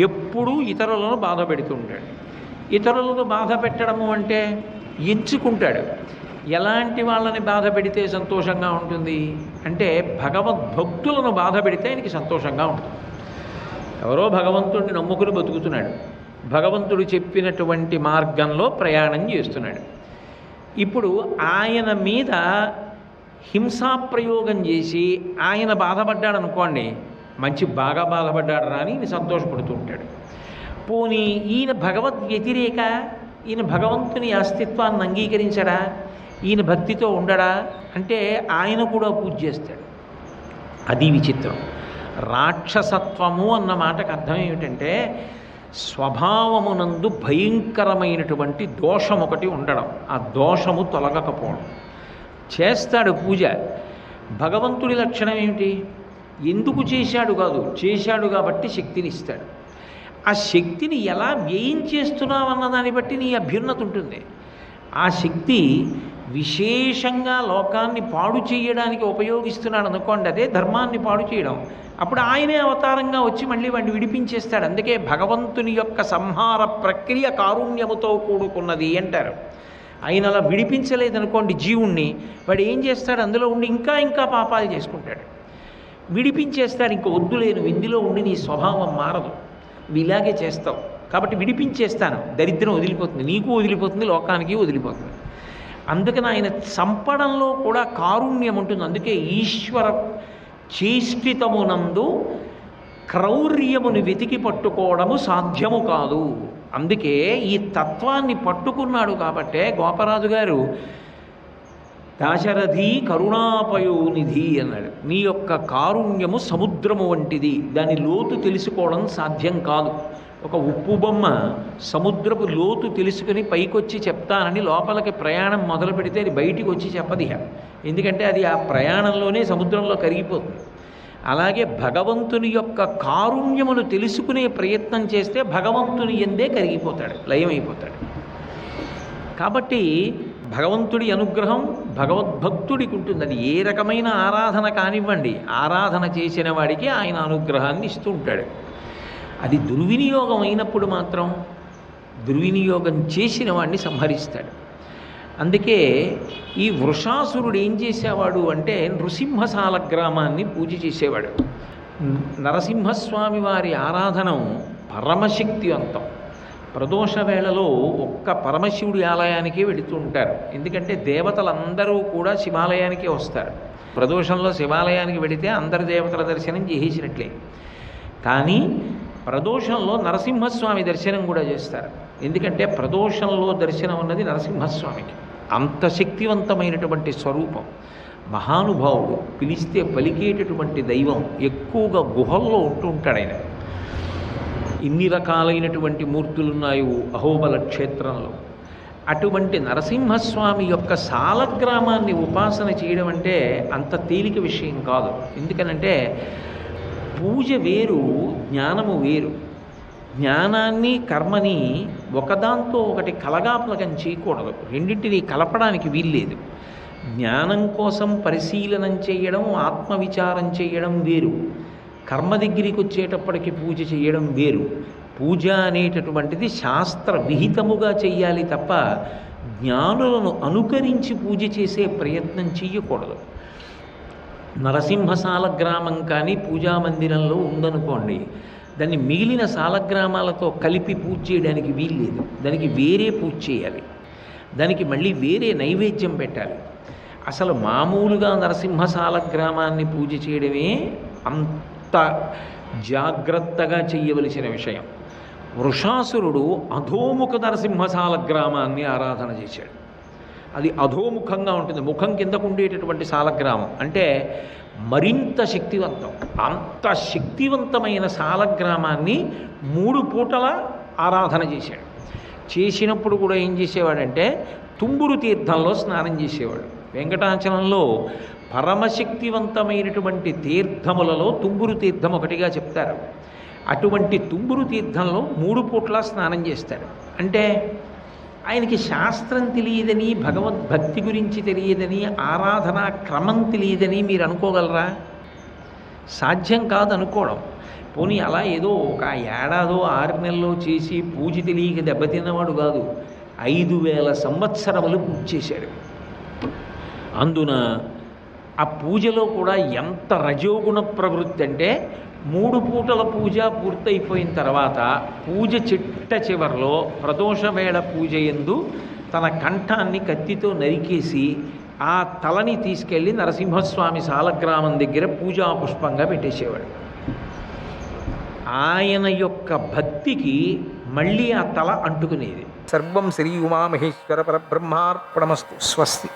ఎప్పుడూ ఇతరులను బాధ పెడుతుంటాడు. ఇతరులను బాధ పెట్టడము అంటే ఎంచుకుంటాడు. ఎలాంటి వాళ్ళని బాధ పెడితే సంతోషంగా ఉంటుంది అంటే భగవద్భక్తులను బాధ పెడితే ఆయనకి సంతోషంగా ఉంటుంది. ఎవరో భగవంతుడిని నమ్ముకుని బతుకుతున్నాడు, భగవంతుడు చెప్పినటువంటి మార్గంలో ప్రయాణం చేస్తున్నాడు. ఇప్పుడు ఆయన మీద హింసాప్రయోగం చేసి ఆయన బాధపడ్డాడు అనుకోండి, బాగా బాధపడ్డాడు రా అని ఈయన సంతోషపడుతూ ఉంటాడు. పోనీ ఈయన భగవద్ వ్యతిరేక, ఈయన భగవంతుని అస్తిత్వాన్ని అంగీకరించడా, ఈయన భక్తితో ఉండడా అంటే ఆయన కూడా పూజ చేస్తాడు. అది విచిత్రం. రాక్షసత్వము అన్న మాటకు అర్థం ఏమిటంటే స్వభావమునందు భయంకరమైనటువంటి దోషం ఒకటి ఉండడం, ఆ దోషము తొలగకపోవడం. చేస్తాడు పూజ. భగవంతుడి లక్షణం ఏమిటి? ఎందుకు చేశాడు కాదు, చేశాడు కాబట్టి శక్తిని ఇస్తాడు. ఆ శక్తిని ఎలా వ్యయం చేస్తున్నావన్న దాన్ని బట్టి నీ అభ్యున్నతి ఉంటుంది. ఆ శక్తి విశేషంగా లోకాన్ని పాడు చేయడానికి ఉపయోగిస్తున్నాడు అనుకోండి, అదే ధర్మాన్ని పాడు చేయడం. అప్పుడు ఆయనే అవతారంగా వచ్చి మళ్ళీ వాడిని విడిపించేస్తాడు. అందుకే భగవంతుని యొక్క సంహార ప్రక్రియ కారుణ్యముతో కూడుకున్నది అంటారు. ఆయన అలా విడిపించలేదనుకోండి జీవుణ్ణి, వాడు ఏం చేస్తాడు? అందులో ఉండి ఇంకా ఇంకా పాపాలు చేసుకుంటాడు. విడిపించేస్తాడు. ఇంక వద్దులేను, ఇందులో ఉండి నీ స్వభావం మారదు, నువ్వు ఇలాగే చేస్తావు కాబట్టి విడిపించేస్తాను, దరిద్రం వదిలిపోతుంది, నీకు వదిలిపోతుంది, లోకానికి వదిలిపోతుంది. అందుకని ఆయన చంపడంలో కూడా కారుణ్యం ఉంటుంది. అందుకే ఈశ్వర చేష్టితమునందు క్రౌర్యమును వెతికి పట్టుకోవడము సాధ్యము కాదు. అందుకే ఈ తత్వాన్ని పట్టుకున్నాడు కాబట్టే గోపరాజు గారు దాశరథి కరుణాపయోనిధి అన్నాడు. నీ యొక్క కారుణ్యము సముద్రము వంటిది, దాని లోతు తెలుసుకోవడం సాధ్యం కాదు. ఒక ఉప్పు బొమ్మ సముద్రపు లోతు తెలుసుకుని పైకొచ్చి చెప్తానని లోపలికి ప్రయాణం మొదలు పెడితే అది బయటికి వచ్చి చెప్పదిహ, ఎందుకంటే అది ఆ ప్రయాణంలోనే సముద్రంలో కరిగిపోతుంది. అలాగే భగవంతుని యొక్క కారుణ్యమును తెలుసుకునే ప్రయత్నం చేస్తే భగవంతుని ఎందే కరిగిపోతాడు, లయమైపోతాడు. కాబట్టి భగవంతుడి అనుగ్రహం భగవద్భక్తుడికి ఉంటుంది. అది ఏ రకమైన ఆరాధన కానివ్వండి, ఆరాధన చేసిన వాడికి ఆయన అనుగ్రహాన్ని ఇస్తూ ఉంటాడు. అది దుర్వినియోగం అయినప్పుడు మాత్రం దుర్వినియోగం చేసిన వాడిని సంహరిస్తాడు. అందుకే ఈ వృషాసురుడు ఏం చేసేవాడు అంటే నృసింహశాల గ్రామాన్ని పూజ చేసేవాడు. నరసింహస్వామి వారి ఆరాధనం పరమశక్తివంతం. ప్రదోష వేళలో ఒక్క పరమశివుడి ఆలయానికే వెళుతూ ఉంటారు. ఎందుకంటే దేవతలందరూ కూడా శివాలయానికే వస్తారు. ప్రదోషంలో శివాలయానికి వెళితే అందరి దేవతల దర్శనం చేసేసినట్లే. కానీ ప్రదోషంలో నరసింహస్వామి దర్శనం కూడా చేస్తారు. ఎందుకంటే ప్రదోషంలో దర్శనం అన్నది నరసింహస్వామికి అంత శక్తివంతమైనటువంటి స్వరూపం. మహానుభావుడు, పిలిస్తే పలికేటటువంటి దైవం. ఎక్కువగా గుహల్లో ఉంటూ ఉంటాడు ఆయన. ఇన్ని రకాలైనటువంటి మూర్తులున్నాయి అహోబల క్షేత్రంలో. అటువంటి నరసింహస్వామి యొక్క సాలగ్రామాన్ని ఉపాసన చేయడం అంటే అంత తేలిక విషయం కాదు. ఎందుకనంటే పూజ వేరు, జ్ఞానము వేరు. జ్ఞానాన్ని కర్మని ఒకదాంతో ఒకటి కలగాపులగం చేయకూడదు, రెండింటినీ కలపడానికి వీల్లేదు. జ్ఞానం కోసం పరిశీలనం చేయడం, ఆత్మవిచారం చేయడం వేరు, కర్మ దగ్గరికి వచ్చేటప్పటికి పూజ చేయడం వేరు. పూజ అనేటటువంటిది శాస్త్ర విహితముగా చెయ్యాలి తప్ప జ్ఞానులను అనుకరించి పూజ చేసే ప్రయత్నం చెయ్యకూడదు. నరసింహశాల గ్రామం కానీ పూజా మందిరంలో ఉందనుకోండి, దాన్ని మిగిలిన సాలగ్రామాలతో కలిపి పూజ చేయడానికి వీల్లేదు. దానికి వేరే పూజ చేయాలి, దానికి మళ్ళీ వేరే నైవేద్యం పెట్టాలి. అసలు మామూలుగా నరసింహశాల గ్రామాన్ని పూజ చేయడమే అంత జాగ్రత్తగా చెయ్యవలసిన విషయం. వృషాసురుడు అధోముఖ నరసింహశాల గ్రామాన్ని ఆరాధన చేశాడు. అది అధోముఖంగా ఉంటుంది, ముఖం కిందకు ఉండేటటువంటి సాలగ్రామం. అంటే మరింత శక్తివంతం. అంత శక్తివంతమైన సాలగ్రామాన్ని 3 పూటల ఆరాధన చేశాడు. చేసినప్పుడు కూడా ఏం చేసేవాడంటే తుంబురు తీర్థంలో స్నానం చేసేవాడు. వెంకటాచలంలో పరమశక్తివంతమైనటువంటి తీర్థములలో తుంబురు తీర్థం ఒకటిగా చెప్తారు. అటువంటి తుంబురు తీర్థంలో 3 పూట్ల స్నానం చేస్తాడు. అంటే ఆయనకి శాస్త్రం తెలియదని, భగవద్భక్తి గురించి తెలియదని, ఆరాధనా క్రమం తెలియదని మీరు అనుకోగలరా? సాధ్యం కాదు అనుకోవడం. పోనీ అలా ఏదో ఒక ఏడాదో 6 నెలల్లో చేసి పూజ తెలియక దెబ్బతిన్నవాడు కాదు. 5,000 సంవత్సరములు పూజ చేశాడు. అందున ఆ పూజలో కూడా ఎంత రజోగుణ ప్రవృత్తి అంటే 3 పూటల పూజ పూర్తయిపోయిన తర్వాత పూజ చివరిలో ప్రదోషవేళ పూజ యందు తన కంఠాన్ని కత్తితో నరికేసి ఆ తలని తీసుకెళ్ళి నరసింహస్వామి సాలగ్రామం దగ్గర పూజా పుష్పంగా పెట్టేసేవాడు. ఆయన యొక్క భక్తికి మళ్ళీ ఆ తల అంటుకునేది. సర్వం శ్రీ ఉమామహేశ్వర పరబ్రహ్మార్పణమస్తు. స్వస్తి.